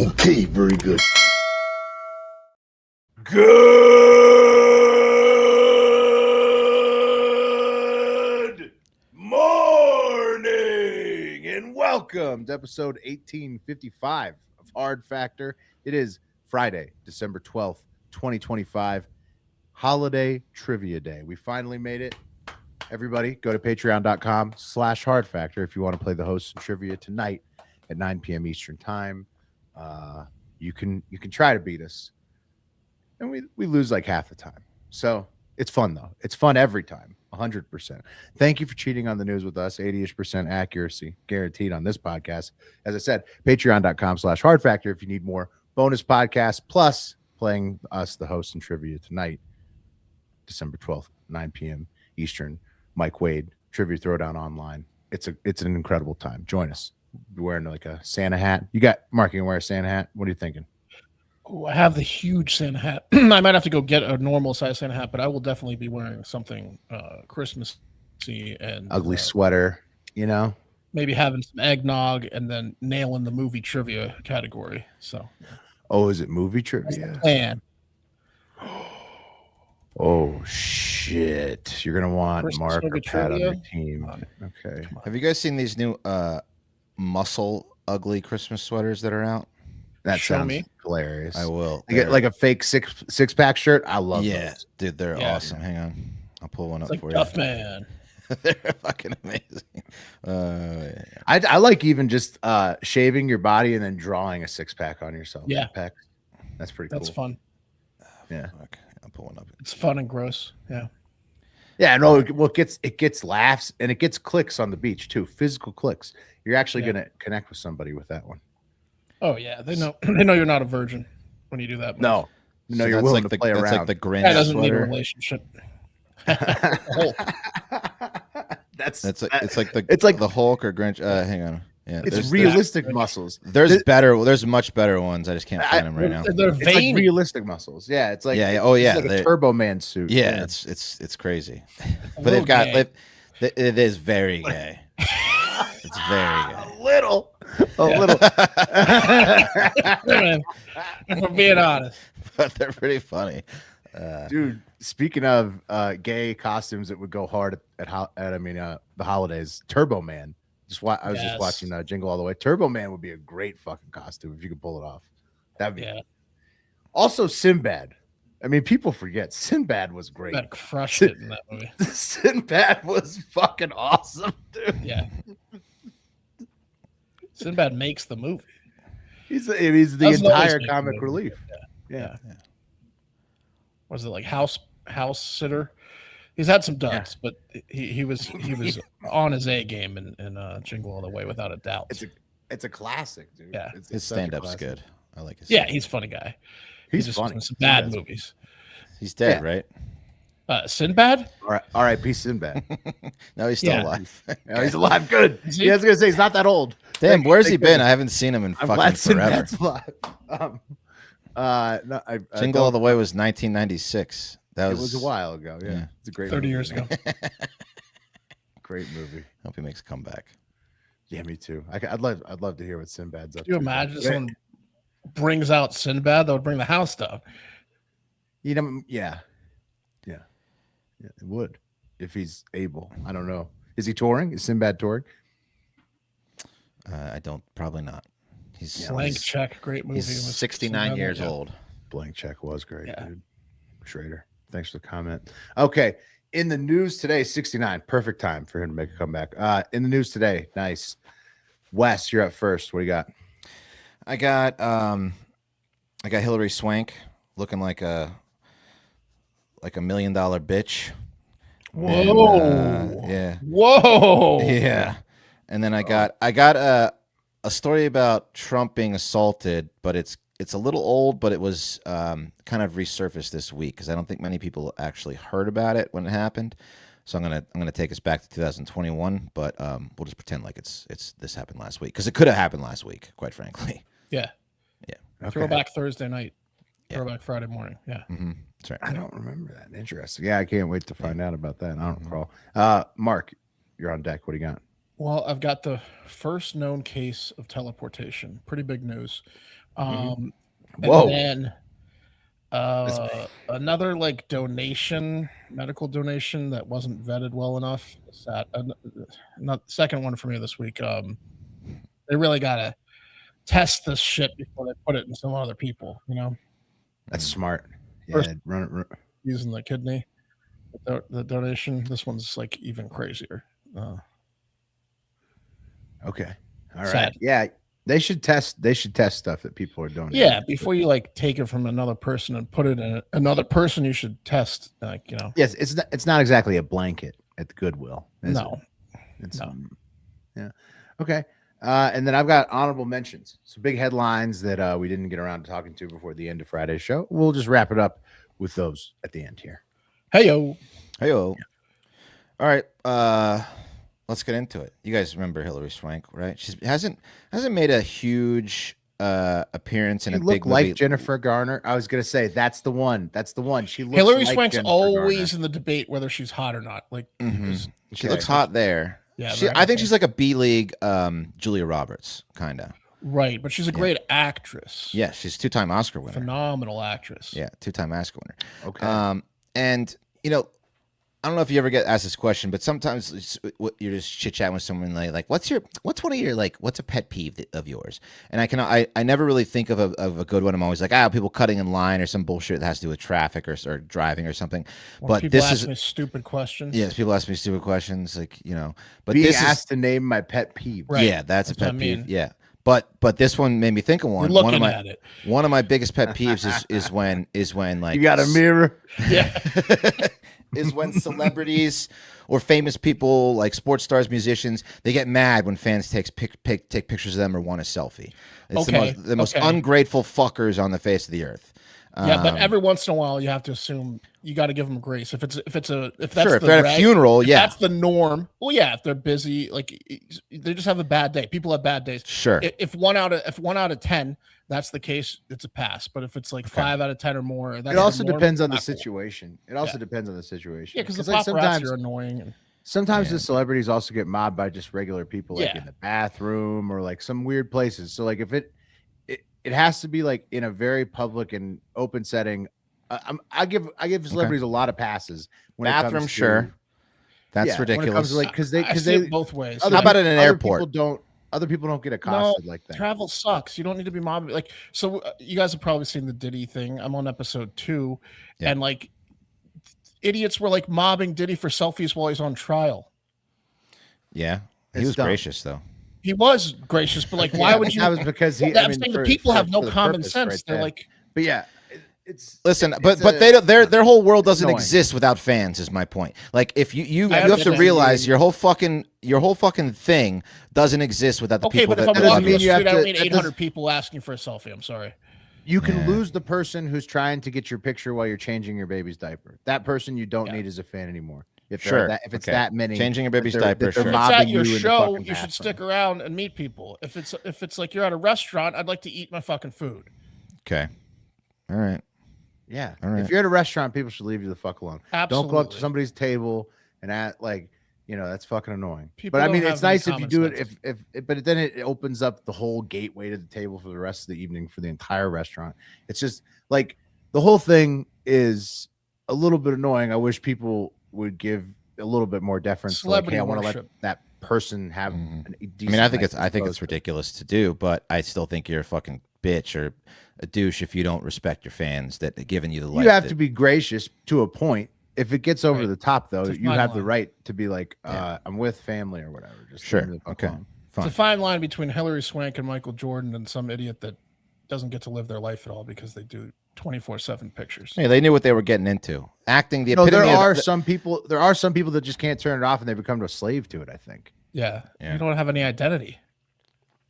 Okay, very good. Good morning and welcome to episode 1855 of Hard Factor. It is Friday, December 12th, 2025, holiday trivia day. We finally made it. Everybody go to patreon.com/hard factor if you want to play the host and trivia tonight at 9 p.m. Eastern time. You can try to beat us. And we lose like half the time. So it's fun, though. It's fun every time, 100%. Thank you for cheating on the news with us. 80-ish% accuracy guaranteed on this podcast. As I said, patreon.com/hard factor if you need more bonus podcasts, plus playing us, the host and trivia tonight, December 12th, 9 p.m. Eastern. Mike Wade, Trivia Throwdown Online. It's an incredible time. Join us. You're wearing like a Santa hat. You got Mark, you can wear a Santa hat. What are you thinking? Oh, I have the huge Santa hat. I might have to go get a normal size Santa hat, but I will definitely be wearing something Christmassy and ugly sweater, you know? Maybe having some eggnog and then nailing the movie trivia category. So, oh, is it movie trivia? Man, oh shit! You're gonna want Christmas Mark or movie Pat on trivia? your team. Okay. Have you guys seen these new muscle ugly Christmas sweaters that are out? That Show sounds me. hilarious. I will. You get like a fake six pack shirt. I love those. Dude, they're Yeah. awesome. Hang on, I'll pull one it's up like for Duff you. Man. They're fucking amazing. Yeah. I like even just shaving your body and then drawing a six pack on yourself. Yeah. That's pretty That's cool. fun. Yeah. Okay, I'll pull one up. It's fun and gross. Yeah. Yeah, no, well, it gets laughs and it gets clicks on the beach too. Physical clicks. You're actually gonna connect with somebody with that one. Oh yeah, they know you're not a virgin when you do that. No, So you're that's willing like to play that's around. like the Grinch that doesn't need a sweater. relationship. That's It's like it's like the Hulk or Grinch. Hang on. Yeah, it's realistic muscles. There's much better ones. I just can't find them right now. They're It's like veiny. realistic muscles. Yeah, it's like Yeah. Oh yeah. it's like a Turbo Man suit. Yeah, it's crazy. But little they've got gay. it is very gay. It's very gay. a little. Man, for being honest. But they're pretty funny. Dude, speaking of gay costumes that would go hard at the holidays, Turbo Man. I was just watching Jingle All the Way. Turbo Man would be a great fucking costume if you could pull it off. That'd be Also Sinbad. I mean, people forget Sinbad was great. That crushed it in that movie. Sinbad was fucking awesome, dude. Yeah. Sinbad makes the movie. He's the Doesn't entire always make comic the relief. movie. Yeah. Was it like house sitter? He's had some duds, but he was on his A game in Jingle All the Way without a doubt. It's a classic, dude. Yeah. It's His such a stand-up's classic. good. I like his. Yeah, stand-up. he's a funny guy. He's just funny. in some bad Sinbad's- movies. He's dead, Yeah. right? Sinbad? R.I.P. Sinbad. No, he's still Yeah. alive. No, he's alive. Good. Is he? Yeah, I was gonna say he's not that old. Damn, where's he Thank been? goodness. I haven't seen him in I'm fucking glad forever. Sinbad's alive. No, Jingle All the Way was 1996. That It was a while ago. Yeah, Yeah. it's a great 30 movie, years man. ago. Great movie. Hope he makes a comeback. Yeah, me too. I'd love to hear what Sinbad's up Can you to. imagine someone brings out Sinbad? That would bring the house down. You know, yeah, it would if he's able. I don't know. Is he touring? Is Sinbad touring? I don't. Probably not. He's Blank Check, great movie. He's with 69 Sinbad. years Yeah. old. Blank Check was great, Yeah. dude. Schrader, thanks for the comment. Okay, in the news today, 69, perfect time for him to make a comeback. In the news today, nice. Wes, you're up first. What do you got? I got Hillary Swank looking like a $1 million bitch. Whoa. And, yeah. Whoa. Yeah. And then I got a story about Trump being assaulted, but it's a little old, but it was kind of resurfaced this week because I don't think many people actually heard about it when it happened. So I'm gonna take us back to 2021, but we'll just pretend like it's this happened last week because it could have happened last week, quite frankly. Yeah. Okay. Throwback Thursday night. Yeah. Throwback Friday morning. Yeah. Mm-hmm. That's right. I don't remember that. Interesting. Yeah, I can't wait to find out about that. I don't recall. Mark, you're on deck. What do you got? Well, I've got the first known case of teleportation. Pretty big news. And Whoa. then another like medical donation that wasn't vetted well enough. Not second one for me this week. They really gotta test this shit before they put it in some other people. That's smart. Yeah, First- run. Using the kidney, the donation. This one's like even crazier. Okay. All right. Sad. Yeah, they should test. They should test stuff that people are donating. Yeah, before you like take it from another person and put it in another person, you should test. Yes, it's not exactly a blanket at the Goodwill. Is No, it? It's, no. Yeah. Okay. And then I've got honorable mentions. Some big headlines that we didn't get around to talking to before the end of Friday's show. We'll just wrap it up with those at the end here. Heyo. All right. Let's get into it. You guys remember Hillary Swank, right? She hasn't made a huge appearance in She a big looked like movie. Jennifer Garner. I was gonna say that's the one. That's the one. She looks Hillary like Swank's Jennifer always Garner. in the debate whether she's hot or not. Like, She looks hot there. Yeah, I think she's like a B League Julia Roberts, kind of. right, but she's a great actress. Yeah, she's 2-time Oscar winner. Phenomenal actress. Yeah, 2-time Oscar winner. Okay. And I don't know if you ever get asked this question, but sometimes you're just chit chatting with someone like, what's one of your what's a pet peeve of yours? And I never really think of a good one. I'm always like, people cutting in line or some bullshit that has to do with traffic or driving or something. When but people this ask is me stupid questions. yes, people ask me stupid questions but Being this asked to name my pet peeve. Right. yeah, that's a That's what pet I peeve. mean. Yeah. But this one made me think of one. You're One of looking my at it. one of my biggest pet peeves is when like You got a mirror. Yeah. is when celebrities or famous people like sports stars, musicians, they get mad when fans take pictures of them or want a selfie. It's the most ungrateful fuckers on the face of the earth. Yeah, but every once in a while you have to assume you got to give them grace. If that's sure, if the they're at a funeral, if yeah, that's the norm. Well, yeah, if they're busy, like they just have a bad day. People have bad days. sure. If 1 out of 10, that's the case, it's a pass. But if it's like 5 out of 10 or more, that's It also the norm, depends on the not cool. situation. It also depends on the situation. Yeah, because the like paparazzi are annoying. And sometimes the celebrities also get mobbed by just regular people, like Yeah. in the bathroom or like some weird places. So like if it has to be like in a very public and open setting. I give celebrities a lot of passes. When it Bathroom, comes to, sure. That's yeah, when it comes ridiculous. to, like because I they see it both ways. other How about people- in an other airport? Other people don't get accosted like that. Travel sucks. You don't need to be mobbing. Like, so you guys have probably seen the Diddy thing. I'm on episode 2, Yeah. and like idiots were like mobbing Diddy for selfies while he's on trial. Yeah, he It's was dumb. gracious though. He was gracious, but like, why would you? That was because he. Well, I I'm mean, saying for- the people for- have no for the common purpose sense. right They're there. like, But yeah, it's Listen, it's but a- they don't, their whole world doesn't annoying. exist without fans. Is my point. Like if you I have to understand. realize your whole fucking thing doesn't exist without the okay, people but if that I'm doesn't walking mean the you have street, I don't to- need that 800 doesn't- people asking for a selfie. I'm sorry. You can lose the person who's trying to get your picture while you're changing your baby's diaper. That person you don't need as a fan anymore. If there are Sure. if it's Okay. that many Changing your baby's that they're- diaper, that they're sure. If it's mobbing at your you in the show, fucking you should bathroom. stick around and meet people. If it's like you're at a restaurant, I'd like to eat my fucking food. Okay, all right. Yeah. All right. If you're at a restaurant, people should leave you the fuck alone. Don't go up to Absolutely. somebody's table and act like, that's fucking annoying. People but I don't mean, have it's nice any if you common do sense. it but then it opens up the whole gateway to the table for the rest of the evening for the entire restaurant. It's just like the whole thing is a little bit annoying. I wish people would give a little bit more deference to like, hey, Celebrity I want to let worship. that person have a I decent mean, I think night I think as it's opposed to- ridiculous to do, but I still think you're a fucking bitch or a douche if you don't respect your fans that are giving you the life. You have to be gracious to a point. If it gets over Right. the top, though, It's a you fine have the line. right to be like, Yeah. I'm with family or whatever. Just Sure. leave me the fuck Okay. alone. Fine. It's a fine line between Hillary Swank and Michael Jordan and some idiot that doesn't get to live their life at all because they do 24/7 pictures. Hey, they knew what they were getting into. Acting the No, epitome there are of some people. There are some people that just can't turn it off, and they become a slave to it. I think. Yeah. Yeah. You don't have any identity.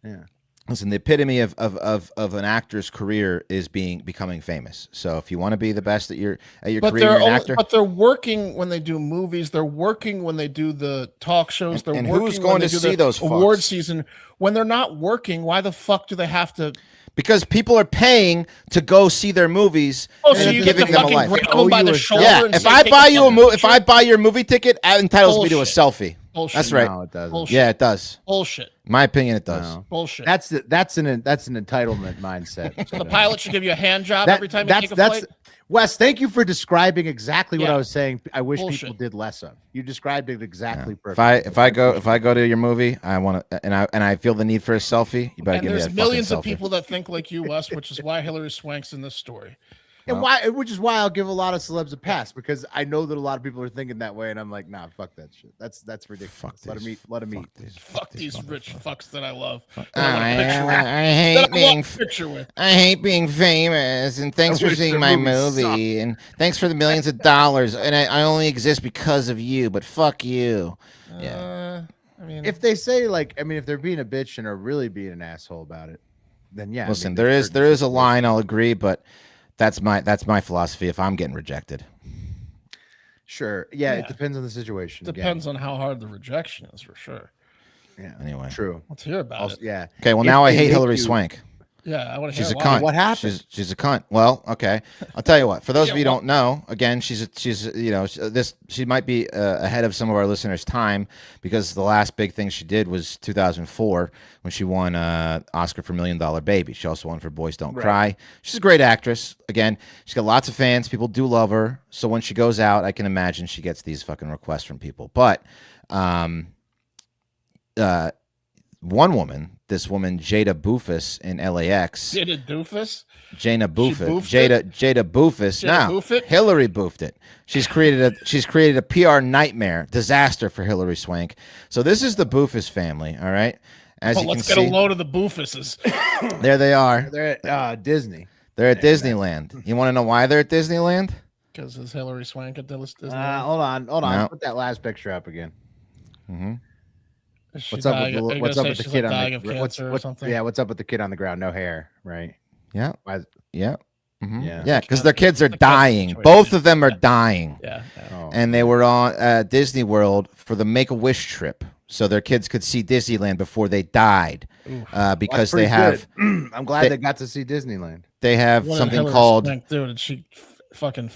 Yeah. listen. The epitome of an actor's career is becoming famous. So if you want to be the best at your But career, you're an actor. but they're working when they do movies. They're working when they do the talk shows. They're And working who's when going they to do see the those award fucks? season. When they're not working, why the fuck do they have to? Because people are paying to go see their movies. Oh, and so you get giving to them a fucking life. grab Oh, them by you the a shoulder. Yeah, and if say, I "Take buy a you picture." if I buy your movie ticket, that entitles me to a Bullshit. selfie. Bullshit. That's right. No, it doesn't. Bullshit. Yeah, it does. Bullshit. In my opinion, it does. No. Bullshit. That's an entitlement mindset. So the pilot should give you a hand job That- every time you take a flight. Wes, thank you for describing exactly what Yeah. I was saying. I wish Bullshit. people did less of. You described it exactly If perfectly. I go to your movie, I want to, and I feel the need for a selfie. You better And give me there's that millions fucking of selfie. people that think like you, Wes, which is why Hillary Swank's in this story. And which is why I'll give a lot of celebs a pass, because I know that a lot of people are thinking that way, and I'm like, nah, fuck that shit. That's ridiculous. Fuck Let these- them eat. Fuck these rich fucks that I love. That I, I want a picture with. I hate That I being want a picture with. I hate being famous, and thanks I for wish seeing the my movie movie, and thanks for the millions of dollars, and I only exist because of you, but fuck you. Yeah. I mean, If they say if they're being a bitch and are really being an asshole about it, then yeah. Listen, there's there is a certain line, I'll agree, but that's my philosophy if I'm getting rejected. Sure. Yeah, Yeah. it depends on the situation. depends on how hard the rejection is, for sure. Again. Yeah. Anyway. True. Let's hear about Also, it. yeah. Okay, well If now I they hate make Hillary you- Swank. Yeah, I want to She's hear a why. cunt. What happened? She's a cunt. Well, okay, I'll tell you what. For those of Yeah, you who what- don't know, again, she might be ahead of some of our listeners' time, because the last big thing she did was 2004 when she won Oscar for $1 Million Baby. She also won for Boys Don't Right. Cry. She's a great actress. Again, she's got lots of fans. People do love her. So when she goes out, I can imagine she gets these fucking requests from people. But one woman, this woman Jada Boofus in LAX. Did a doofus? Jada Boofit. boofed Jada Boofus. Jada Now boof it? Hillary boofed it. She's created a PR nightmare, disaster for Hillary Swank. So this is the Boofus family. All right. As you Let's can get see, a load of the boofuses. there they are. They're at Disney. They're at Disneyland. You want to know why they're at Disneyland? Because is Hillary Swank at Disney? Hold on. No. Put that last picture up again. Is she What's up dying- with are the, you what's gonna up with say the she's, kid like, on dying the of what's, cancer or what- something? Yeah, what's up with the kid on the ground? No hair, right? Yeah. Why is- Yeah. Yeah. Yeah, because their kids are It's a cancer dying. situation. Both of them are dying. Yeah. Oh. And they were on Disney World for the Make-A-Wish trip, so their kids could see Disneyland before they died, because That's they pretty have good. I'm glad they got to see Disneyland. they have What did something Hillary called Swank do? Did she fucking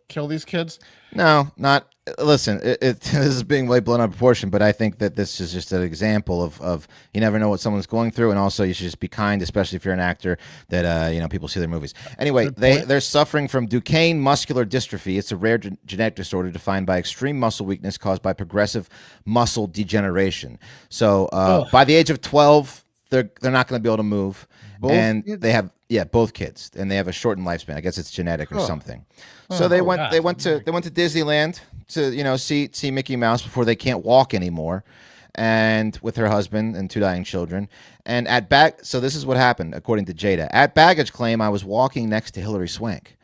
kill these kids? no, not listen. This is being way blown out of proportion, but I think that this is just an example of you never know what someone's going through, and also you should just be kind, especially if you're an actor that people see their movies. Anyway, Good point. they're suffering from Duchenne muscular dystrophy. It's a rare genetic disorder defined by extreme muscle weakness caused by progressive muscle degeneration. So by the age of 12, they're not going to be able to move, Both and kids? they have both kids, and they have a shortened lifespan. I guess it's genetic or something. So Oh, they God. went to Disneyland to see Mickey Mouse before they can't walk anymore, and with her husband and 2 dying children. And so this is what happened according to Jada. At baggage claim, I was walking next to Hillary Swank,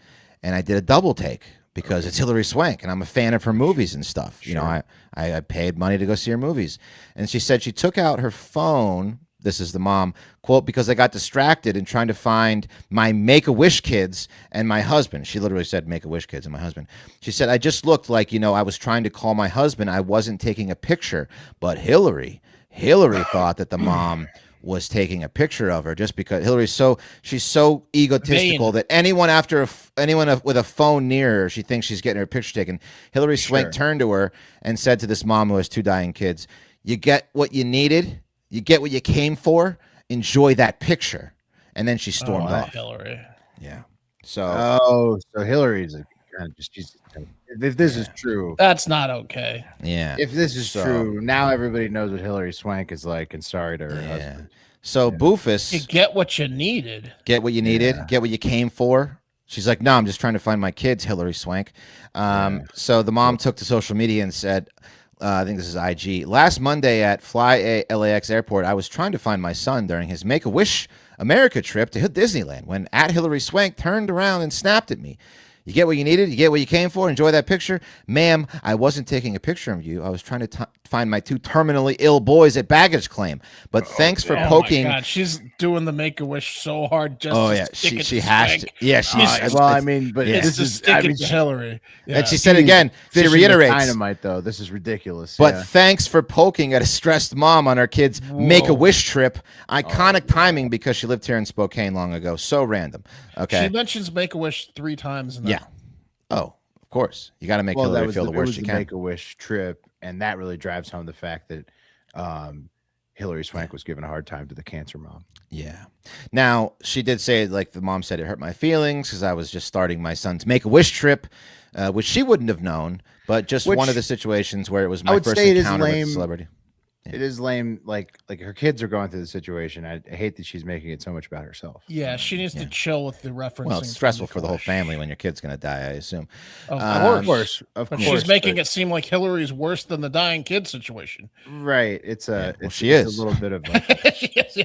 and I did a double take because it's Hillary Swank, and I'm a fan of her movies and stuff. You know, I paid money to go see her movies, and she said she took out her phone. This is the mom, quote, because I got distracted in trying to find my Make-A-Wish kids and my husband. She literally said Make-A-Wish kids and my husband. She said, I just looked like, I was trying to call my husband. I wasn't taking a picture. But Hillary thought that the mom was taking a picture of her just because she's so egotistical that anyone with a phone near her, she thinks she's getting her picture taken. Hillary Swank turned to her and said to this mom who has 2 dying kids, you get what you needed. You get what you came for. Enjoy that picture. And then she stormed off. Hillary. Yeah. So So Hillary's she's if this is true. That's not okay. yeah. If this is So- true, now everybody knows what Hillary Swank is like, and sorry to her husband. So Boofus, You get what you needed. get what you needed, get what you came for. She's like, no, I'm just trying to find my kids, Hillary Swank. So the mom took to social media and said, I think this is IG. Last Monday at LAX airport, I was trying to find my son during his Make-A-Wish America trip to Disneyland when Hillary Swank turned around and snapped at me. You get what you needed. You get what you came for. Enjoy that picture. Ma'am, I wasn't taking a picture of you. I was trying to find my 2 terminally ill boys at baggage claim. But thanks for poking. Oh my God, she's doing the Make-A-Wish so hard just to stick it she to hashed Swank. it. Yeah, she's Well, I mean, but It's this to is stick it to Hillary. Yeah. and she said again, she fishing with reiterates. dynamite though. This is ridiculous. But yeah. thanks for poking at a stressed mom on her kid's Make-A-Wish trip. Iconic timing because she lived here in Spokane long ago. So random. Okay. She mentions Make-A-Wish 3 times in that. Yeah. Oh, course. You got to make Hillary feel the it worst was you the can. Make-A-Wish trip, and that really drives home the fact that Hillary Swank was giving a hard time to the cancer mom. Yeah. Now, she did say, like the mom said, it hurt my feelings because I was just starting my son's Make-A-Wish trip, which she wouldn't have known, but just one of the situations where it was my first encounter with a celebrity. Yeah. It is lame. Like her kids are going through the situation. I hate that she's making it so much about herself. Yeah, she needs to chill with the reference. Well, it's stressful for the whole family when your kid's going to die, I assume. Of course. But she's making it seem like Hillary's worse than the dying kid situation. Right. It's a she is a little bit of like,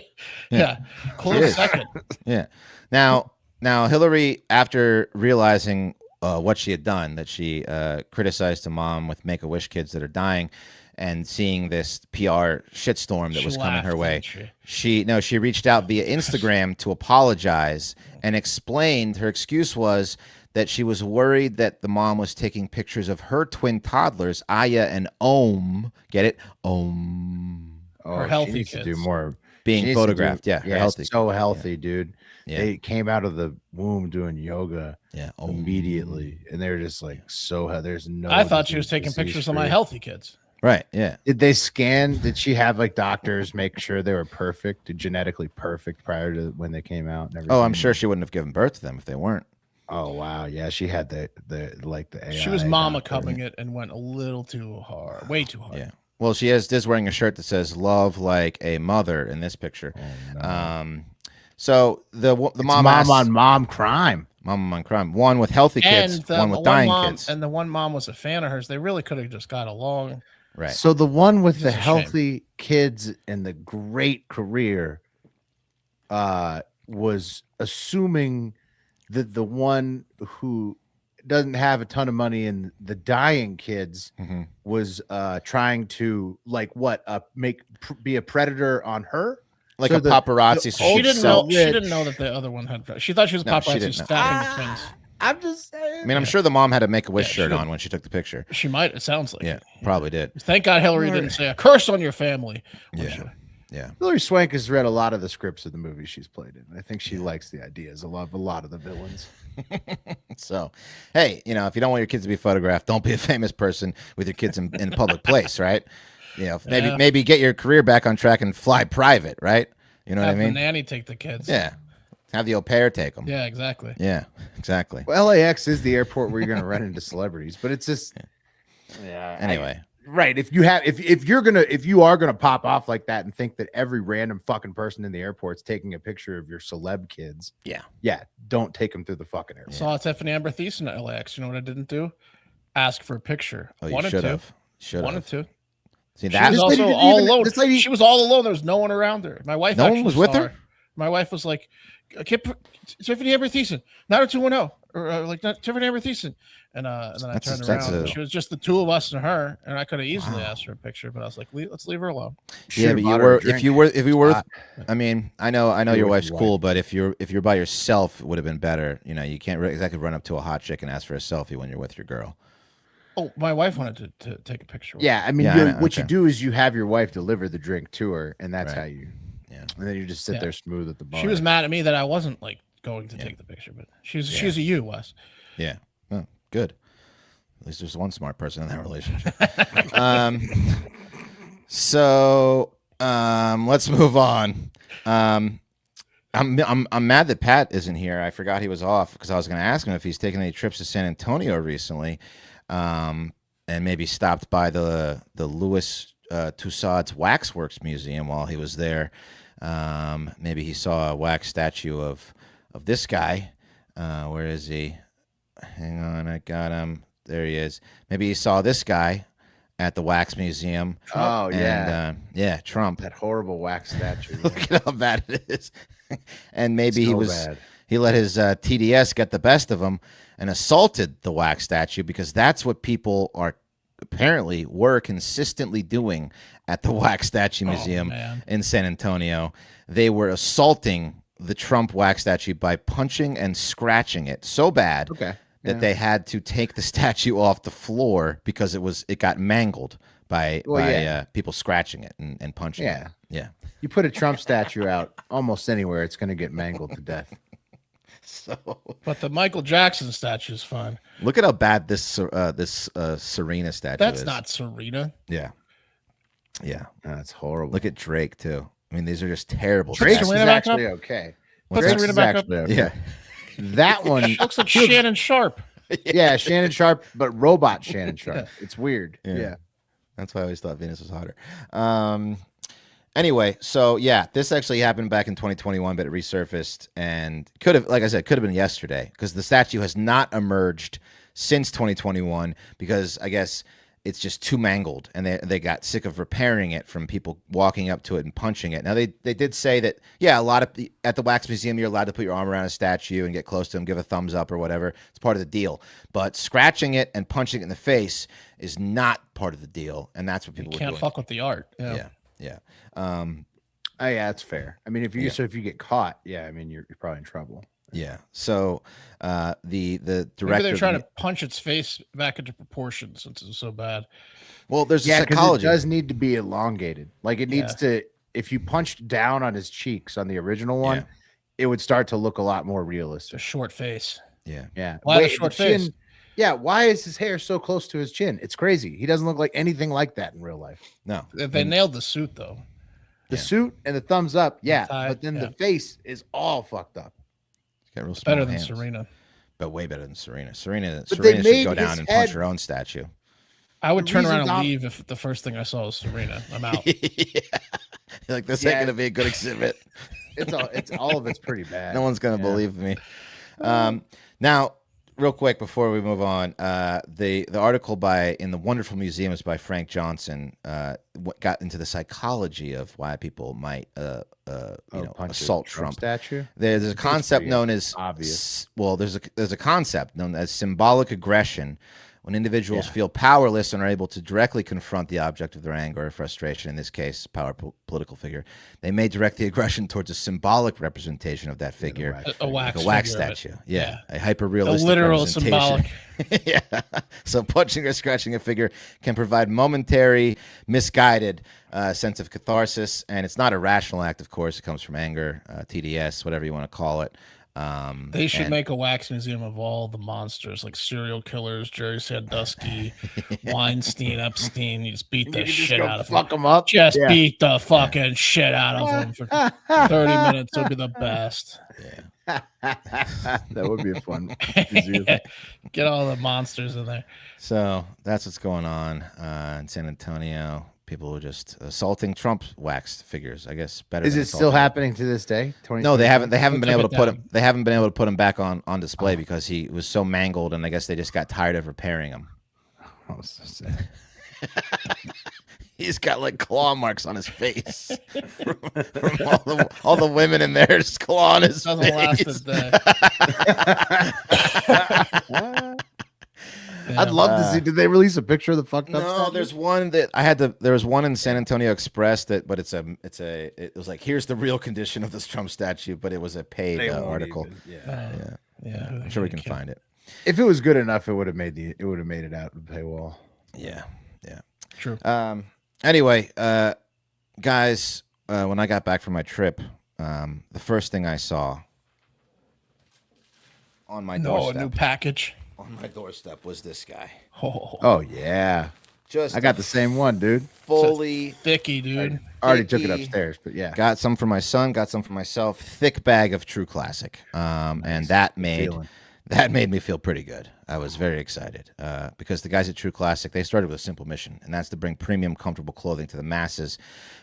yeah. Close second. Yeah. Now Hillary, after realizing what she had done, that she criticized the mom with Make-A-Wish kids that are dying, and seeing this PR shitstorm that was coming her way, she reached out via Instagram to apologize and explained her excuse was that she was worried that the mom was taking pictures of her twin toddlers, Aya and Om. Get it? Om. Her healthy she needs kids. to do more being photographed. Yeah, healthy. So healthy, dude. Yeah. They came out of the womb doing yoga immediately, and they were just like there's no. I thought she was taking pictures of my healthy kids. Right. Yeah. Did they scan? Did she have like doctors make sure they were perfect, genetically perfect prior to when they came out? And everything? Oh, I'm sure she wouldn't have given birth to them if they weren't. Oh wow, yeah, she had the AI. She was mama cupping it and went a little too hard, way too hard. Yeah. Well, she is wearing a shirt that says "Love like a mother" in this picture. Oh, no. So the mom on mom crime. Mom on crime. One with healthy kids, one with dying kids. And the one mom was a fan of hers. They really could have just got along. Right. So the one with the healthy kids and the great career was assuming that the one who doesn't have a ton of money and the dying kids was trying to be a predator on her, like a paparazzi. She didn't know that the other one had. She thought she was paparazzi stalking the twins. I'm just saying. I mean, I'm sure the mom had a Make-A-Wish shirt on when she took the picture. She might. It sounds like. Yeah, probably did. Thank God Hillary didn't say a curse on your family. Yeah. Hillary Swank has read a lot of the scripts of the movies she's played in. I think she likes the ideas of a lot of the villains. So, hey, if you don't want your kids to be photographed, don't be a famous person with your kids in a public place, right? Maybe get your career back on track and fly private, right? You know what I mean? Have the nanny take the kids. Yeah. Have the au pair take them. Yeah, exactly. Yeah, exactly. Well, LAX is the airport where you're going to run into celebrities, but it's just, Anyway, right? If you are gonna pop off like that and think that every random fucking person in the airport's taking a picture of your celeb kids, don't take them through the fucking airport. Saw Tiffany Amber Thiessen at LAX. You know what I didn't do? Ask for a picture. Oh, you should have. Wanted to. See that? She was also all alone. She was all alone. There was no one around her. My wife. No one was with her. My wife was like, Tiffany Amber Thiessen, not a 210, or like not Tiffany Amber Thiessen. And then I turned around. She was just the two of us and her, and I could have easily asked for a picture, but I was like, let's leave her alone. Yeah, but if you were, I mean, I know your wife's cool, but if you're by yourself, it would have been better. You can't exactly run up to a hot chick and ask for a selfie when you're with your girl. Oh, my wife wanted to take a picture. Yeah, I mean, what you do is you have your wife deliver the drink to her, and that's how you. Yeah, and then you just sit there smooth at the bar. She was mad at me that I wasn't like going to take the picture, but she's a you, Wes. Yeah, oh, good. At least there's one smart person in that relationship. Let's move on. I'm mad that Pat isn't here. I forgot he was off because I was going to ask him if he's taken any trips to San Antonio recently, and maybe stopped by the Louis Tussaud's Waxworks Museum while he was there. Maybe he saw a wax statue of this guy. Where is he? Hang on, I got him. There he is. Maybe he saw this guy at the Wax Museum. Oh, yeah. And, Trump. That horrible wax statue. Look at how bad it is. And maybe he let his TDS get the best of him and assaulted the wax statue, because that's what people were consistently doing at the Wax Statue Museum in San Antonio. They were assaulting the Trump wax statue by punching and scratching it so bad that they had to take the statue off the floor because it got mangled by people scratching it and punching it. Yeah. You put a Trump statue out almost anywhere, it's going to get mangled to death. So, But the Michael Jackson statue is fine. look at how bad this Serena statue That's is. not Serena. Yeah. That's horrible. Look at Drake too. I mean, these are just terrible. Drake's Serena is back up. actually okay. Put Drake's Serena is back up. actually okay. Yeah. That one She looks like Shannon Sharp. Yeah, Shannon Sharp, but robot Shannon Sharp. It's weird. Yeah. That's why I always thought Venus was hotter. Anyway, so yeah, this actually happened back in 2021, but it resurfaced and could have, like I said, could have been yesterday because the statue has not emerged since 2021 because I guess it's just too mangled and they got sick of repairing it from people walking up to it and punching it. Now they did say that, yeah, a lot of at the Wax Museum, you're allowed to put your arm around a statue and get close to them, give a thumbs up or whatever. It's part of the deal. But scratching it and punching it in the face is not part of the deal. And that's what people You were can't doing. fuck with the art. Yeah. Oh yeah, that's fair. I mean, if you get caught, I mean, you're probably in trouble. Yeah. So the director, Maybe they're trying to punch its face back into proportion since it's so bad. well, there's a 'cause psychology. it does need to be elongated. Like it needs to. If you punched down on his cheeks on the original one, it would start to look a lot more It's a realistic. short face. Yeah. Why the short face? chin? Yeah. Why is his hair so close to his chin? It's crazy. He doesn't look like anything like that in real life. No, They nailed the suit though. The suit and the thumbs up, tie, but then the face is all fucked up. he's got real small Better than hands, Serena. but way better than Serena. Serena But they should made go his down and punch head- her own statue. I would The turn around reason and Dom- leave if the first thing I saw was Serena. I'm out. Yeah. Like this ain't gonna be a good exhibit. It's all of it's pretty bad. No one's gonna believe me. Now, real quick before we move on, the article in the Wonderful Museum is by Frank Johnson. Got into the psychology of why people might punch a assault Trump. statue. There's a concept pretty known as obvious. Well, there's a concept known as symbolic aggression. When individuals feel powerless and are able to directly confront the object of their anger or frustration, in this case, a political figure, they may direct the aggression towards a symbolic representation of that figure, A like wax a wax figure of it. statue. Yeah, a hyper-realistic A literal representation. Yeah. So punching or scratching a figure can provide momentary, misguided sense of catharsis, and it's not a rational act, of course. It comes from anger, TDS, whatever you want to call it. They should make a wax museum of all the monsters, like serial killers, Jerry Sandusky, Weinstein, Epstein. You just beat the shit out of them. Fuck them up. Just beat the fucking shit out of them for 30 minutes. It'll be the best. That would be a fun museum. Get all the monsters in there. So that's what's going on in San Antonio. People are just assaulting Trump waxed figures. I guess better. Is than it still assaulting- happening to this day? No, they haven't. They haven't been Took able it to put down. him. They haven't been able to put him back on display because he was so mangled, and I guess they just got tired of repairing him. Oh, so sad. He's got like claw marks on his face from all the women in there just clawing his Doesn't face. last a day. I'd love to see. Did they release a picture of the fucked up? No, statue? there's one that I had to. There was one in San Antonio Express but it was like, here's the real condition of this Trump statue, but it was a paid They won't article. even- Yeah. I'm sure we can find it. If it was good enough, it would have made it out of the paywall. Yeah. True. Anyway, guys, when I got back from my trip, the first thing I saw on my A doorstep, new package. was this guy. Oh yeah, Just I got the same one, dude. fully Thicky, dude. I already took it Thicky. upstairs, but yeah, got some for my son, got some for myself. Thick bag of True Classic, and that made me feel pretty good. I was very excited because the guys at True Classic, they started with a simple mission, and that's to bring premium, comfortable clothing to the masses.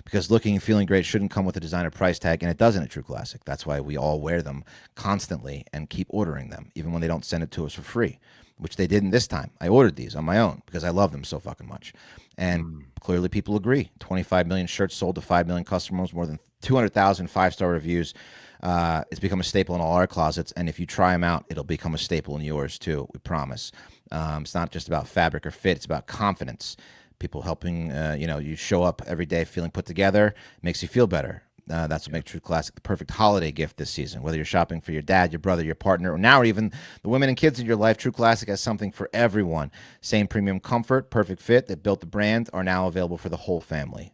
Because looking and feeling great shouldn't come with a designer price tag, and it doesn't at True Classic. That's why we all wear them constantly and keep ordering them, even when they don't send it to us for free, which they didn't this time. I ordered these on my own because I love them so fucking much. And clearly people agree. 25 million shirts sold to 5 million customers, more than 200,000 five-star reviews. It's become a staple in all our closets, and if you try them out, it'll become a staple in yours too. We promise. It's not just about fabric or fit; it's about confidence. People helping, you show up every day feeling put together, makes you feel better. That's what makes True Classic the perfect holiday gift this season. Whether you're shopping for your dad, your brother, your partner, or now even the women and kids in your life, True Classic has something for everyone. Same premium comfort, perfect fit that built the brand are now available for the whole family.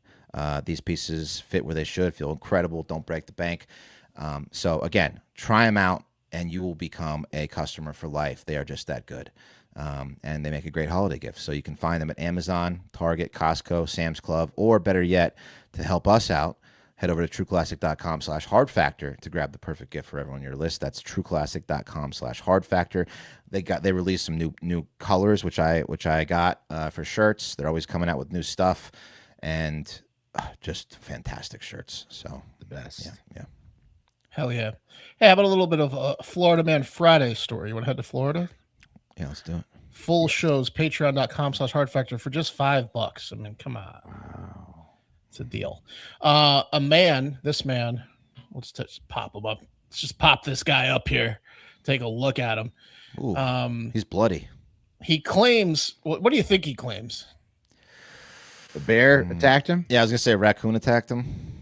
These pieces fit where they should, feel incredible, don't break the bank. So again, try them out. and you will become a customer for life. They are just that good. And they make a great holiday gift. So you can find them at Amazon, Target, Costco, Sam's Club, or better yet, to help us out, head over to trueclassic.com/hardfactor to grab the perfect gift for everyone on your list. That's trueclassic.com/hardfactor. They released some new colors, which I got for shirts. They're always coming out with new stuff, and just fantastic shirts. So The best. Yeah. Hell yeah. Hey, how about a little bit of a Florida Man Friday story? You want to head to Florida? Yeah, let's do it. Full shows, patreon.com/hardfactor for just $5. I mean, come on. Wow. It's a deal. This man, let's just pop him up. Let's just pop this guy up here. Take a look at him. Ooh, he's bloody. He claims, what do you think he claims? The bear attacked him? Yeah, I was going to say a raccoon attacked him.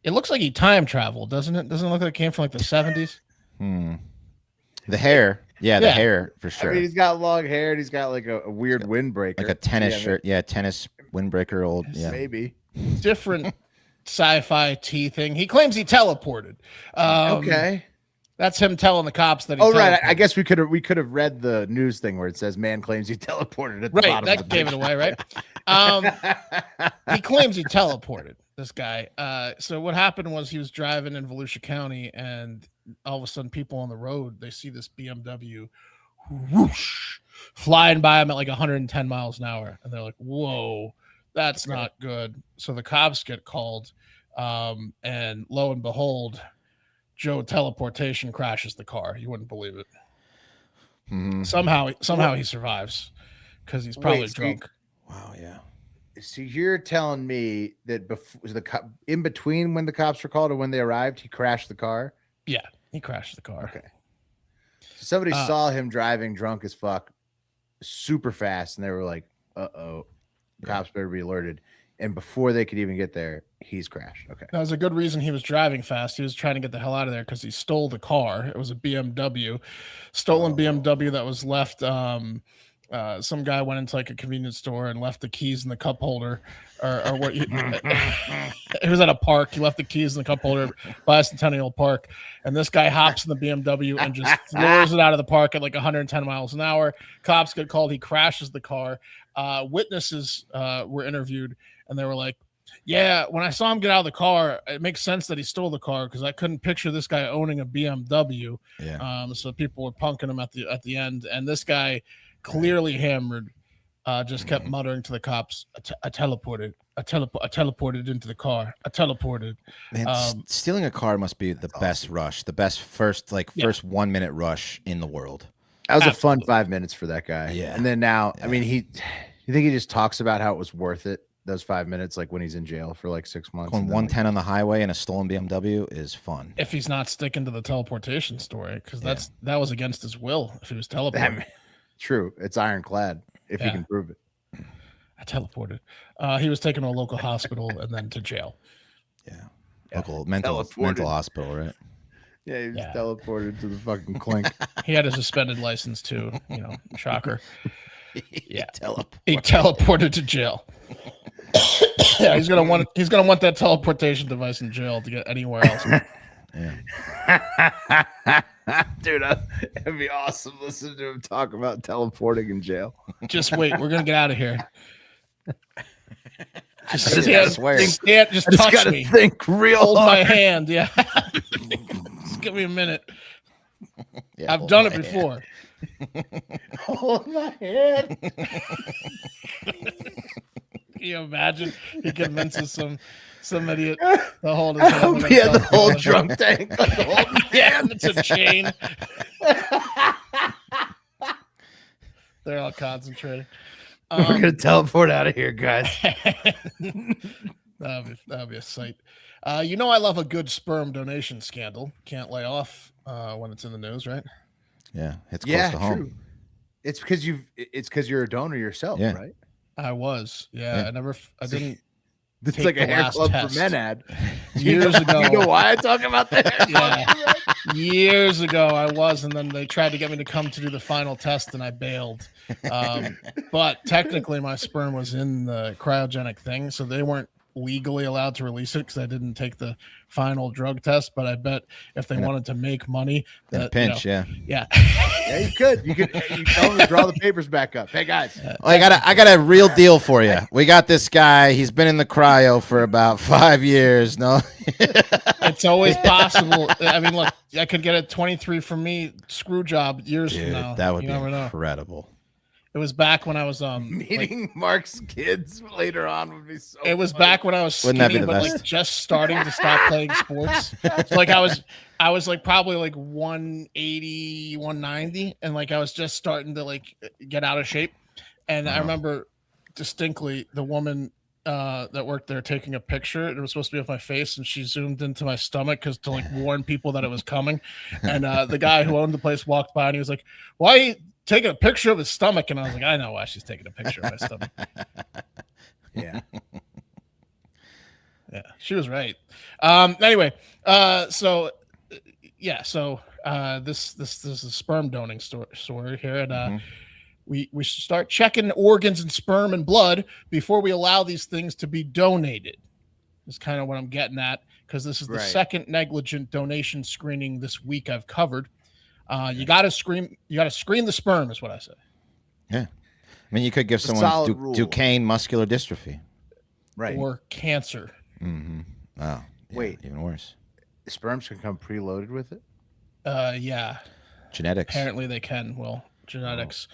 It looks like he time traveled, doesn't it? Doesn't it look like it came from like the 70s? The hair. Yeah, the hair for sure. I mean, he's got long hair and he's got like a weird windbreaker. Like a tennis shirt. Yeah, tennis windbreaker Yeah. Maybe. Different sci-fi tea thing. He claims he teleported. Okay. That's him telling the cops that he Oh, right. teleported. I guess we could have read the news thing where it says man claims he teleported at the Right, bottom that of the gave it away, right? He claims he teleported, this guy. So what happened was he was driving in Volusia County, and all of a sudden people on the road, they see this BMW whoosh flying by him at like 110 miles an hour, and they're like, whoa, that's not good. So the cops get called, and lo and behold, Joe teleportation crashes the car. You wouldn't believe it. Mm-hmm. Somehow he survives because he's probably drunk. Wow, yeah. So you're telling me that in between when the cops were called and when they arrived, he crashed the car? Yeah, he crashed the car. Okay. So somebody saw him driving drunk as fuck, super fast, and they were like, "Uh-oh, cops better be alerted." And before they could even get there, he's crashed. Okay. That was a good reason he was driving fast. He was trying to get the hell out of there because he stole the car. It was a BMW, stolen BMW that was left. Some guy went into like a convenience store and left the keys in the cup holder, or what? It was at a park. He left the keys in the cup holder by Centennial Park, and this guy hops in the BMW and just floors it out of the park at like 110 miles an hour. Cops get called. He crashes the car. Witnesses were interviewed, and they were like, yeah, when I saw him get out of the car, it makes sense that he stole the car because I couldn't picture this guy owning a BMW. Yeah. So people were punking him at the end, and this guy, clearly hammered, just kept muttering to the cops, I teleported into the car. I teleported. Man, stealing a car must be the best rush, the best first 1 minute rush in the world. That was a fun 5 minutes for that guy. Yeah. And then now, I mean, you think he just talks about how it was worth it, those 5 minutes, like when he's in jail for like 6 months? Going 110 on the highway in a stolen BMW is fun. If he's not sticking to the teleportation story, because that was against his will if he was teleporting. True. It's ironclad if he can prove it. I teleported. He was taken to a local hospital and then to jail. Yeah. Local mental hospital, right? Yeah, he was teleported to the fucking clink. He had a suspended license too, shocker. Yeah. He teleported to jail. Yeah, he's gonna want that teleportation device in jail to get anywhere else. Yeah. Dude, it'd be awesome listening to him talk about teleporting in jail. Just wait, we're gonna get out of here. Just touch me. Think real Hold hard. my hand. Yeah. Just give me a minute. Yeah, I've done it before. Hold my hand. Can you imagine? He convinces some idiot to hold his hand. The whole drunk tank. Yeah, it's a chain. They're all concentrating. We're gonna teleport out of here, guys. That'd be a sight. I love a good sperm donation scandal. Can't lay off when it's in the news, right? Yeah, it's close to home. True. It's because you're a donor yourself, right? I was. Yeah. I didn't. It's like a hair club for men ad. Years ago. You know why I talk about that? Yeah. Years ago I was, and then they tried to get me to come to do the final test, and I bailed. But technically my sperm was in the cryogenic thing, so they weren't legally allowed to release it because I didn't take the final drug test. But I bet if they wanted to make money, In a that pinch, yeah. Yeah, you could. You tell them to draw the papers back up. Hey guys, I got a real deal for you. We got this guy. He's been in the cryo for about 5 years. No, It's always possible. I mean, look, I could get a 23 from me screw job years from dude, now. that would You be never know. incredible. It was back when I was meeting Mark's kids later on would be so. it was funny. back when I was Wouldn't that be skinny, the but best? like just starting to stop playing sports. So like I was like probably like 180, 190, and like I was just starting to like get out of shape. And I remember distinctly the woman that worked there taking a picture. It was supposed to be of my face, and she zoomed into my stomach because to like warn people that it was coming. And the guy who owned the place walked by and he was like, "Why are you taking a picture of his stomach?" And I was like, "I know why she's taking a picture of my stomach." Yeah. Yeah, she was right. Anyway, so this is a sperm donating story here, and we should start checking organs and sperm and blood before we allow these things to be donated. Is kind of what I'm getting at, because this is the second negligent donation screening this week I've covered. You got to screen the sperm, is what I say. Yeah, I mean, you could give a someone solid rule. Duquesne muscular dystrophy. Right. Or cancer. Mm-hmm. Oh, yeah, Wait. even worse. Sperms can come preloaded with it. Yeah. Genetics. Apparently they can. Well, genetics.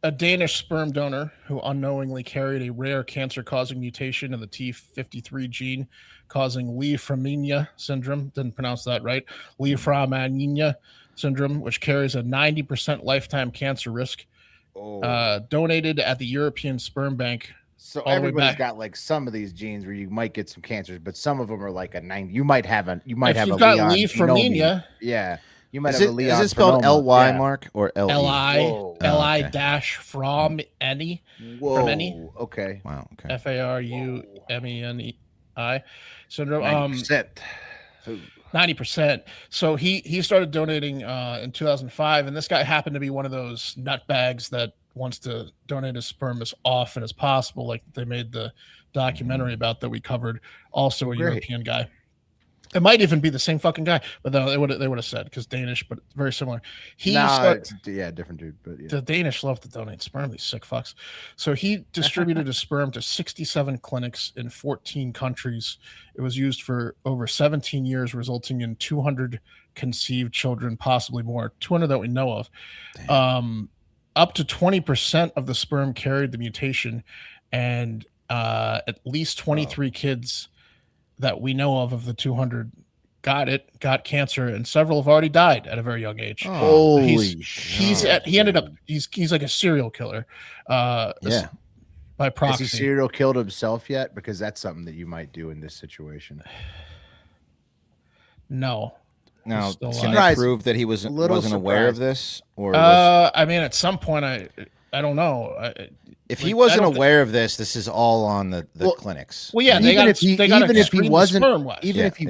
A Danish sperm donor who unknowingly carried a rare cancer-causing mutation in the T53 gene, causing Leishmania syndrome. Didn't pronounce that right. Leishmania syndrome, which carries a 90% lifetime cancer risk. Donated at the European Sperm Bank. So all the way everybody's back. got like some of these genes where you might get some cancers, but some of them are like a 90. You might have If a you've got Leon Leishmania, Yeah. You might Is have it, a Leon is it spelled Phenoma. L-Y, Yeah. Mark, or L-E? Li Whoa. Li okay. dash from any Whoa. from any Okay. Wow, okay. FARUMENI syndrome. 90%. 90%. So he started donating in 2005, and this guy happened to be one of those nutbags that wants to donate his sperm as often as possible, like they made the documentary about that we covered. Also a European guy. It might even be the same fucking guy, but they would have said, because Danish, but very similar. It's different dude, but yeah. The Danish love to donate sperm, these sick fucks. So he distributed his sperm to 67 clinics in 14 countries. It was used for over 17 years, resulting in 200 conceived children, possibly more, 200 that we know of. Up to 20% of the sperm carried the mutation, and at least 23 kids that we know of the 200 got cancer, and several have already died at a very young age. Holy shit. He ended up he's like a serial killer. By proxy. Has he serial killed himself yet? Because that's something that you might do in this situation. No. Now, Still can alive. they prove that he wasn't aware of this, or I mean, at some point, I don't know. if he wasn't aware of this, this is all on the clinics. Well, yeah, even if he wasn't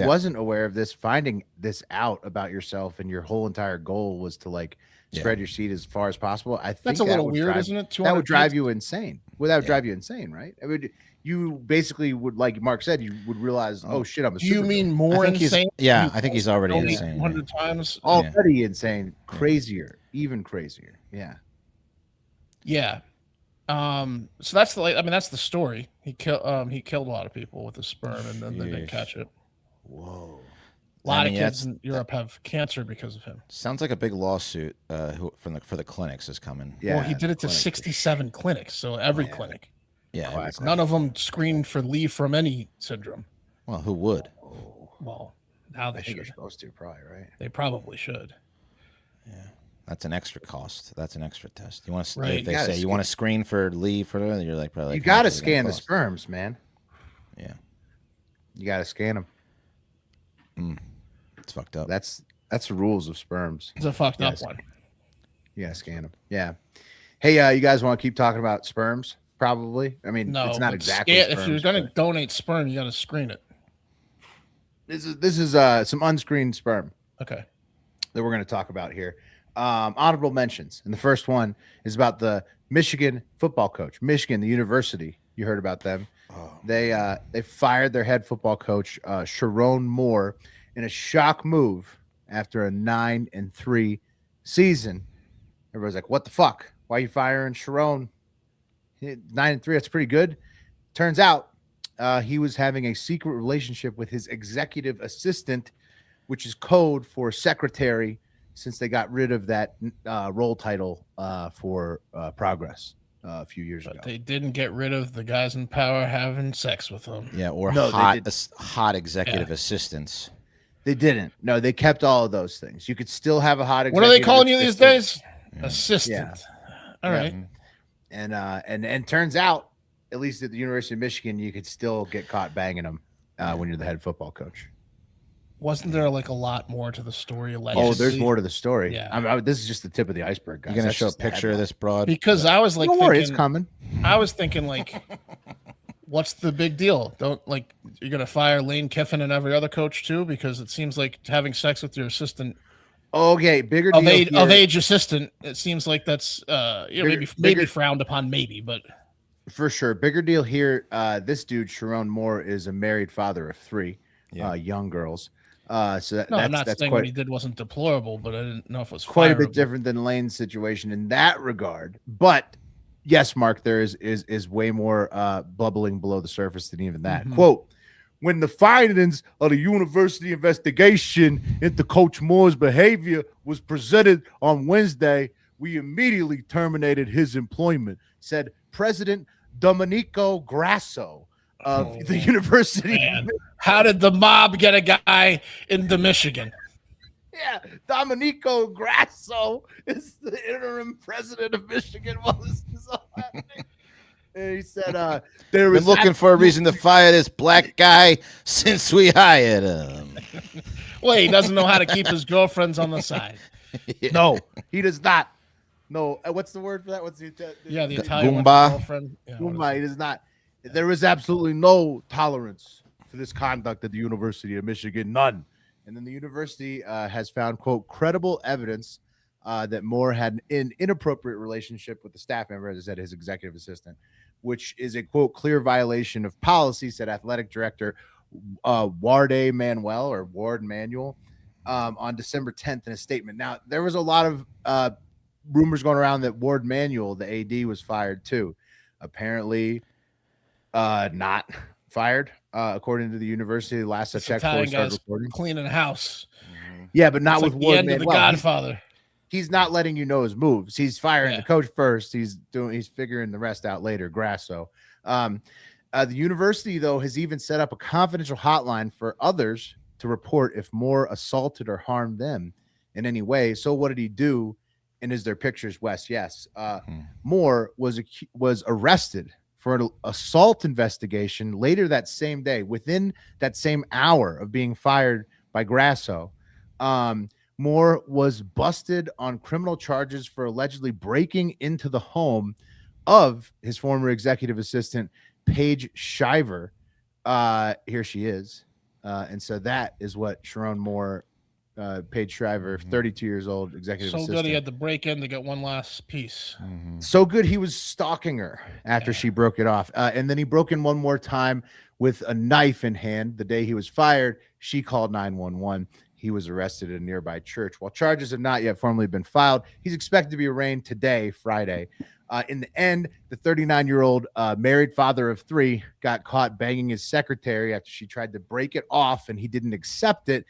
wasn't aware of this, finding this out about yourself and your whole entire goal was to like spread your seed as far as possible. I think that's a little weird, isn't it? That would drive you insane. Well, that would drive you insane, right? I mean, you basically would, like Mark said, you would realize, oh shit, I'm a. You mean more insane? I think he's already insane. 100 times already insane, crazier, even crazier. Yeah. Yeah. So that's that's the story. He killed a lot of people with his sperm, and then they didn't catch it. Whoa. A lot of kids in Europe have cancer because of him. Sounds like a big lawsuit for the clinics is coming. Yeah. Well, he did it to 67 clinics, so every clinic. Yeah. None of them screened for Leishmania syndrome. Well, who would? Well, now they should. They're supposed to, probably, right? They probably should. Yeah. That's an extra cost. That's an extra test. You want to right. If they say you want to screen for you're like probably. You got to scan the sperms, man. Yeah. You got to scan them. It's fucked up. That's the rules of sperms. It's a fucked up one. You got to scan them. Yeah. Hey, you guys want to keep talking about sperms? Probably. I mean, no, it's not exactly. Sperms, if you're going to donate sperm, you got to screen it. This is some unscreened sperm. Okay. That we're going to talk about here. Honorable mentions, and the first one is about the Michigan football coach. Michigan, the university. You heard about them. They fired their head football coach, Sharon Moore, in a shock move after a 9-3 season. Everybody's like, "What the fuck? Why are you firing Sharon? 9-3, that's pretty good." Turns out, he was having a secret relationship with his executive assistant, which is code for secretary, since they got rid of that role title for progress a few years ago. They didn't get rid of the guys in power having sex with them. Yeah, or No, hot executive assistants. They didn't. No, they kept all of those things. You could still have a hot executive. What are they calling you these days? Yeah. Assistant. All right. And turns out, at least at the University of Michigan, you could still get caught banging them when you're the head football coach. Wasn't there like a lot more to the story? Allegedly? Oh, there's more to the story. Yeah. This is just the tip of the iceberg, guys. You're gonna show a picture of this broad? Because I was like, don't worry, it's coming. I was thinking like, what's the big deal? Don't like you're gonna fire Lane Kiffin and every other coach too? Because it seems like having sex with your assistant. Okay, bigger deal of age assistant. It seems like that's maybe frowned upon, but for sure, bigger deal here. This dude Sharon Moore is a married father of 3 young girls. I'm not saying what he did wasn't deplorable, but I didn't know if it was quite a bit different than Lane's situation in that regard. But yes, Mark, there is way more bubbling below the surface than even that. Quote, when the findings of the university investigation into Coach Moore's behavior was presented on Wednesday, we immediately terminated his employment, said President Domenico Grasso of the University. Man. How did the mob get a guy into Michigan? Yeah, Domenico Grasso is the interim president of Michigan while this is all happening. And he said, "There was been looking for a reason to fire this black guy since we hired him." Well, he doesn't know how to keep his girlfriends on the side. No, he does not. No, what's the word for that? What's the Italian girlfriend? Goomba. He does not. There is absolutely no tolerance for this conduct at the University of Michigan. None. And then the university has found, quote, credible evidence that Moore had an inappropriate relationship with the staff member, as I said, his executive assistant, which is a, quote, clear violation of policy, said athletic director Ward Manuel on December 10th in a statement. Now, there was a lot of rumors going around that Ward Manuel, the AD, was fired too. Apparently not fired, according to the university. Last I checked, before we started recording, cleaning a house. Yeah, but not with like Ward the end Manuel. Of the Godfather. He's not letting you know his moves. He's firing the coach first. He's figuring the rest out later. Grasso. The university, though, has even set up a confidential hotline for others to report if Moore assaulted or harmed them in any way. So what did he do? And is there pictures, Wes? Yes. Moore was arrested for an assault investigation later that same day, within that same hour of being fired by Grasso. Moore was busted on criminal charges for allegedly breaking into the home of his former executive assistant, Paige Shiver. Here she is. And so that is what Sharon Moore, Paige Shriver, 32 years old, executive assistant. So good he had to break in to get one last piece. So good he was stalking her after she broke it off. And then he broke in one more time with a knife in hand. The day he was fired, she called 911. He was arrested at a nearby church. While charges have not yet formally been filed, he's expected to be arraigned today, Friday. In the end, the 39-year-old married father of 3 got caught banging his secretary after she tried to break it off, and he didn't accept it.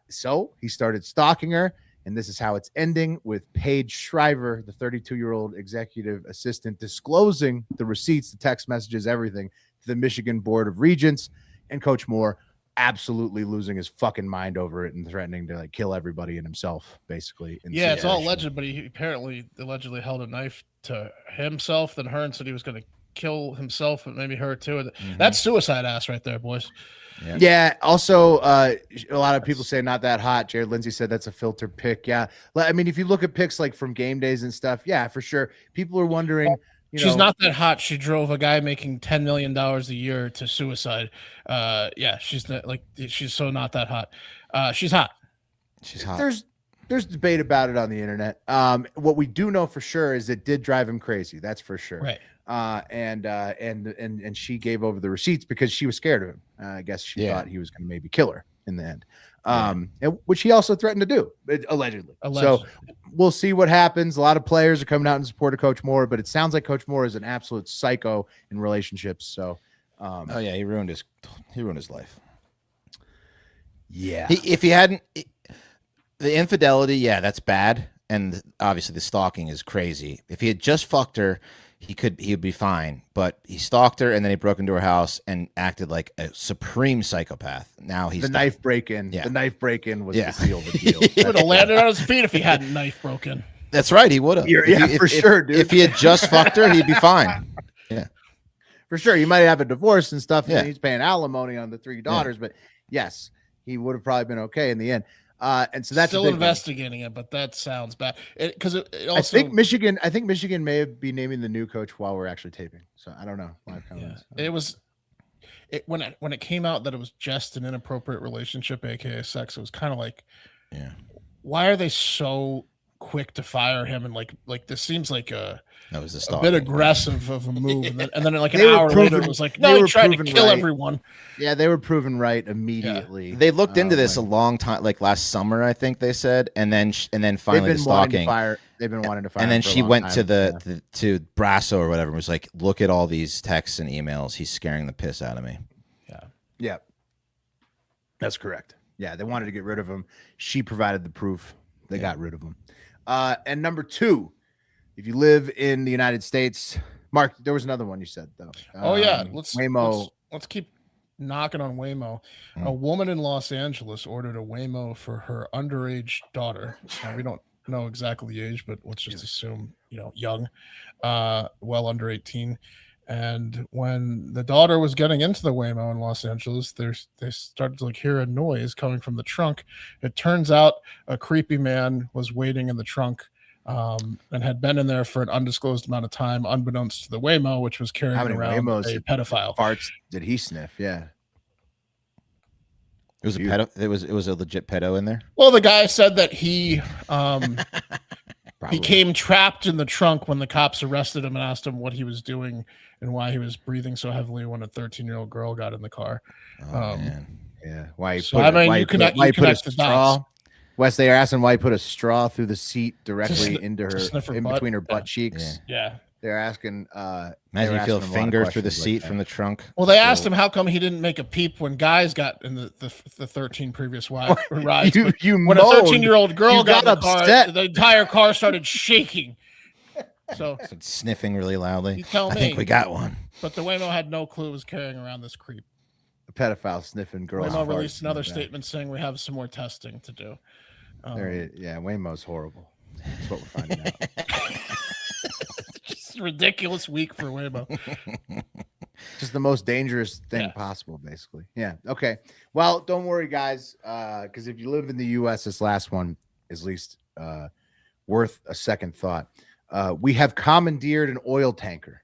So he started stalking her, and this is how it's ending, with Paige Shriver, the 32-year-old executive assistant, disclosing the receipts, the text messages, everything to the Michigan Board of Regents, and Coach Moore absolutely losing his fucking mind over it and threatening to kill everybody and himself, basically. Yeah, it's all alleged, but he allegedly held a knife to himself, then her, and said he was going to kill himself and maybe her too. That's suicide ass right there, boys. Yeah. Also, a lot of people say not that hot. Jared Lindsay said that's a filter pick. Yeah. I mean, if you look at pics like from game days and stuff, yeah, for sure. People are wondering. She's not that hot. She drove a guy making $10 million a year to suicide. Yeah, she's so not that hot. She's hot. She's hot. There's debate about it on the internet. What we do know for sure is it did drive him crazy. That's for sure. Right. And she gave over the receipts because she was scared of him. I guess she thought he was going to maybe kill her in the end. And which he also threatened to do, allegedly. So we'll see what happens. A lot of players are coming out in support of Coach Moore, but it sounds like Coach Moore is an absolute psycho in relationships. So, he ruined his life. Yeah. If he hadn't, the infidelity, that's bad, and obviously the stalking is crazy. If he had just fucked her, he'd be fine. But he stalked her, and then he broke into her house and acted like a supreme psychopath. Now he's the knife break-in. Yeah. The knife break-in was the seal of the deal. He would have landed on his feet if he hadn't knife broken. That's right, he would have. For sure, dude. If he had just fucked her, he'd be fine. Yeah, for sure. You might have a divorce and stuff, Yeah. and he's paying alimony on the 3 daughters, but yes, he would have probably been okay in the end. And so that's still investigating it, but that sounds bad. Because it also, I think Michigan may be naming the new coach while we're actually taping. So I don't know. When it came out that it was just an inappropriate relationship, aka sex, it was kind of like, why are they so quick to fire him? And like this seems like a bit aggressive of a move, and then like an hour later it was like, no, he tried to kill everyone. Yeah, they were proven right immediately. They looked into this a long time, like last summer, I think they said, and then finally the stalking. They've been wanting to fire. And then him for she a long went time. to Brasso or whatever, and was like, look at all these texts and emails. He's scaring the piss out of me. Yeah, that's correct. Yeah, they wanted to get rid of him. She provided the proof. They got rid of him. And number 2, if you live in the United States, Mark, there was another one you said though. Waymo. Let's keep knocking on Waymo. A woman in Los Angeles ordered a Waymo for her underage daughter. Now, we don't know exactly the age, but let's just assume young, well under 18. And when the daughter was getting into the Waymo in Los Angeles, they started to hear a noise coming from the trunk. It turns out a creepy man was waiting in the trunk and had been in there for an undisclosed amount of time, unbeknownst to the Waymo, which was carrying around a pedophile. Farts did he sniff? Yeah. It was a pedo. It was a legit pedo in there. Well, the guy said that he became trapped in the trunk when the cops arrested him and asked him what he was doing and why he was breathing so heavily when a 13-year-old girl got in the car. Man. Yeah. Why? You connect the straw. dots. Wes, they are asking why he put a straw through the seat directly into her, between her butt cheeks. Yeah. They're asking. Imagine you feel a finger through the seat from the trunk. Well, they asked him how come he didn't make a peep when guys got in the 13 previous rides. When a 13-year-old girl got in the car, the entire car started shaking. So sniffing really loudly. You tell me. I think we got one. But the Waymo had no clue it was carrying around this creep. A pedophile sniffing girls. Waymo released another statement saying we have some more testing to do. Waymo's horrible. That's what we're finding out. Just a ridiculous week for Waymo. Just the most dangerous thing possible, basically. Yeah. Okay. Well, don't worry, guys, because if you live in the U.S., this last one is at least worth a second thought. We have commandeered an oil tanker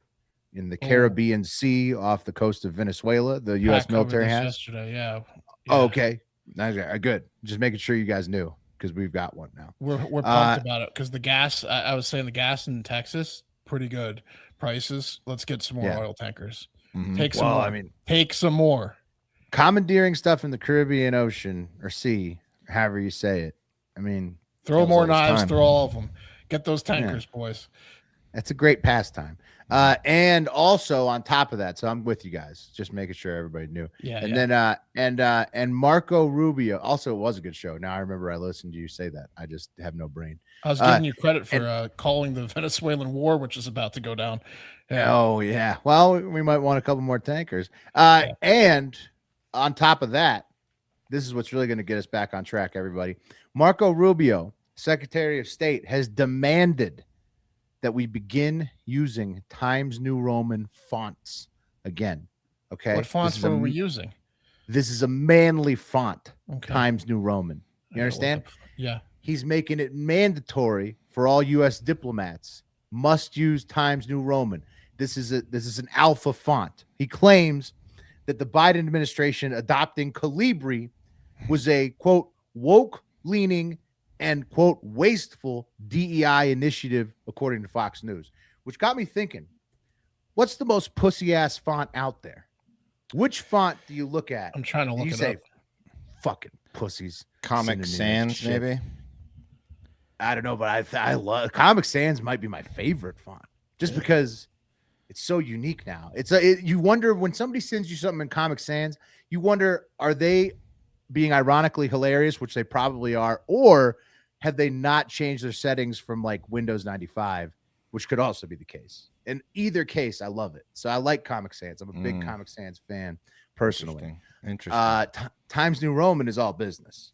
in the Caribbean Sea off the coast of Venezuela. The U.S. military has. Yesterday, yeah. Oh, okay. Nice. Good. Just making sure you guys knew because we've got one now. We're pumped about it because the gas. I was saying the gas in Texas, pretty good prices. Let's get some more oil tankers. Mm-hmm. Take some more. Take some more. Commandeering stuff in the Caribbean Ocean or sea, however you say it. I mean, throw more knives. Throw all of them. Get those tankers, boys. That's a great pastime. And also on top of that, so I'm with you guys, just making sure everybody knew. And Marco Rubio. Also, it was a good show. Now I remember I listened to you say that. I just have no brain. I was giving you credit for calling the Venezuelan war, which is about to go down. Yeah. Oh yeah. Well, we might want a couple more tankers. And on top of that, this is what's really going to get us back on track, everybody. Marco Rubio, Secretary of State, has demanded that we begin using Times New Roman fonts again. Okay. What fonts were we using? This is a manly font, Times New Roman. You understand? Yeah. He's making it mandatory for all U.S. diplomats must use Times New Roman. This is an alpha font. He claims that the Biden administration adopting Calibri was a, quote, woke-leaning and, quote, wasteful DEI initiative, according to Fox News, which got me thinking, what's the most pussy ass font out there? Which font do you look at? I'm trying to and look you it say, up. fucking pussies. Comic sending me that Sans, shit. maybe. I don't know, but I love Comic Sans. Might be my favorite font, just because it's so unique now. You wonder when somebody sends you something in Comic Sans, you wonder, are they being ironically hilarious, which they probably are, or have they not changed their settings from like Windows 95, which could also be the case. In either case, I love it. So I like Comic Sans. I'm a big Comic Sans fan personally. Interesting. Times New Roman is all business,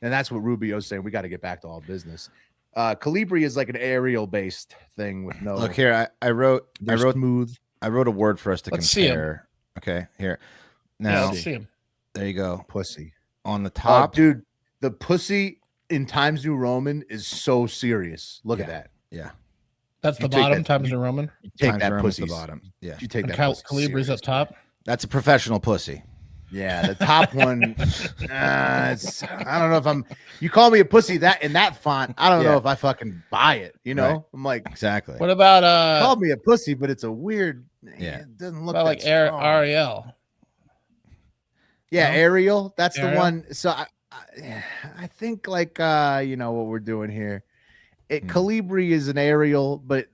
and that's what Rubio's saying. We got to get back to all business. Calibri is like an aerial based thing with no. Look here, I wrote smooth. I wrote a word for us to Let's compare. Okay, here. Now, Let's see him. there you go. Pussy On the top, dude. The pussy in Times New Roman is so serious. Look at that. Yeah. That's You the take bottom. that- Times New Roman. You take Times that Roman's pussy. the bottom. Yeah. You take And that. pussy Calibri's serious, up top. That's a professional pussy. Yeah, the top one. I don't know if I'm. You call me a pussy that in that font. I don't know if I fucking buy it. You know, Right. I'm like, Exactly. What about call me a pussy, but it's a weird. Yeah. It doesn't look about that like strong. Ariel? Yeah, No? Ariel. That's the Ariel? one. So I think like you know what we're doing here. Calibri is an Ariel, but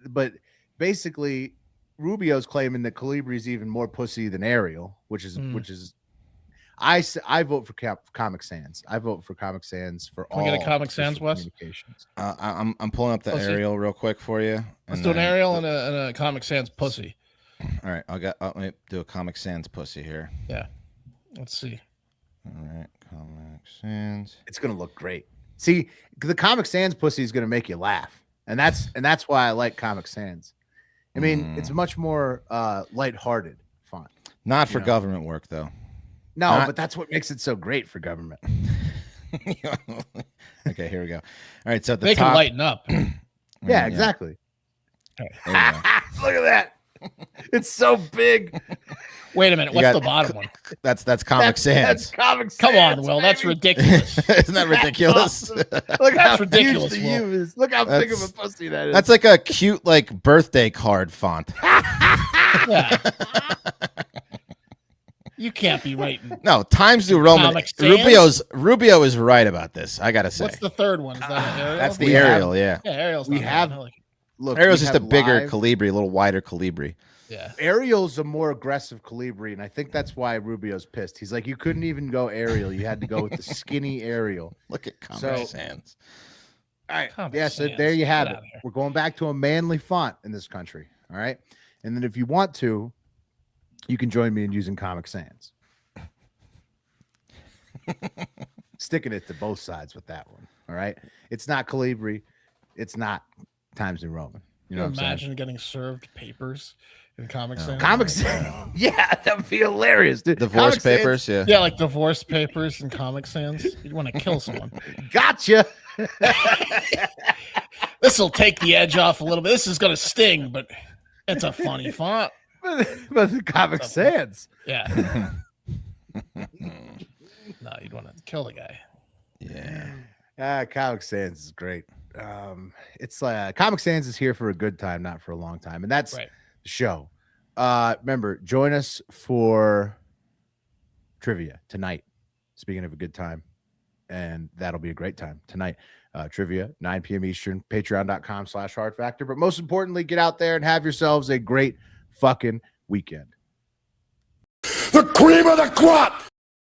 basically Rubio's claiming that Calibri is even more pussy than Ariel, which is I vote for Comic Sans. I vote for Comic Sans for Can all. we get a Comic Sans, official Wes? communications. I'm pulling up the Pussy. Arial real quick for you. Let's and do an then- Ariel and a Comic Sans pussy. All right, let me do a Comic Sans pussy here. Yeah. Let's see. All right, Comic Sans. It's gonna look great. See, the Comic Sans pussy is gonna make you laugh, and that's why I like Comic Sans. I mean, it's much more lighthearted font. Not for know. government work though. No, Not- but that's what makes it so great for government. Okay, here we go. All right, so at the They top, can lighten up. Yeah, exactly. There you go. Look at that. It's so big. Wait a minute. You What's got- the bottom one? That's Comic Sans. That's Comic Sans. Come on, Will. That's baby. ridiculous. Isn't that ridiculous? Look That's how ridiculous, huge the Will. U is. Look how big of a That's- pussy that is. That's like a cute like birthday card font. Yeah. You can't be writing. No, Times New Roman. Comic Sans? Rubio is right about this. I gotta say. What's the third one? Is that an Ariel? That's the We Ariel, yeah. Yeah, Ariel's we not bad. have- I like it. Look, Ariel's we just a have bigger live- Calibri, a little wider Calibri. Yeah. Ariel's a more aggressive Calibri, and I think that's why Rubio's pissed. He's like, you couldn't even go Ariel. You had to go with the skinny Ariel. Look at Comic So- Sans. All right. Comic Yeah, so Sans. there you have Get it. outta here. We're going back to a manly font in this country. All right. And then if you want to, you can join me in using Comic Sans. Sticking it to both sides with that one. All right. It's not Calibri. It's not Times New Roman. You know what I'm saying? Imagine getting served papers in Comic Sans. Comic Sans. Yeah, that would be hilarious, dude. Divorce Comic Sans- papers, yeah. Yeah, like divorce papers and Comic Sans. You'd want to kill someone. Gotcha. This will take the edge off a little bit. This is going to sting, but it's a funny font. But the Comic Sans. Yeah. No, you'd want to kill the guy. Yeah. Comic Sans is great. It's Comic Sans is here for a good time, not for a long time, and that's Right. the show. Remember, join us for trivia tonight. Speaking of a good time, and that'll be a great time tonight. Trivia, 9 p.m. Eastern, patreon.com/hard factor. But most importantly, get out there and have yourselves a great fucking weekend. The cream of the crop!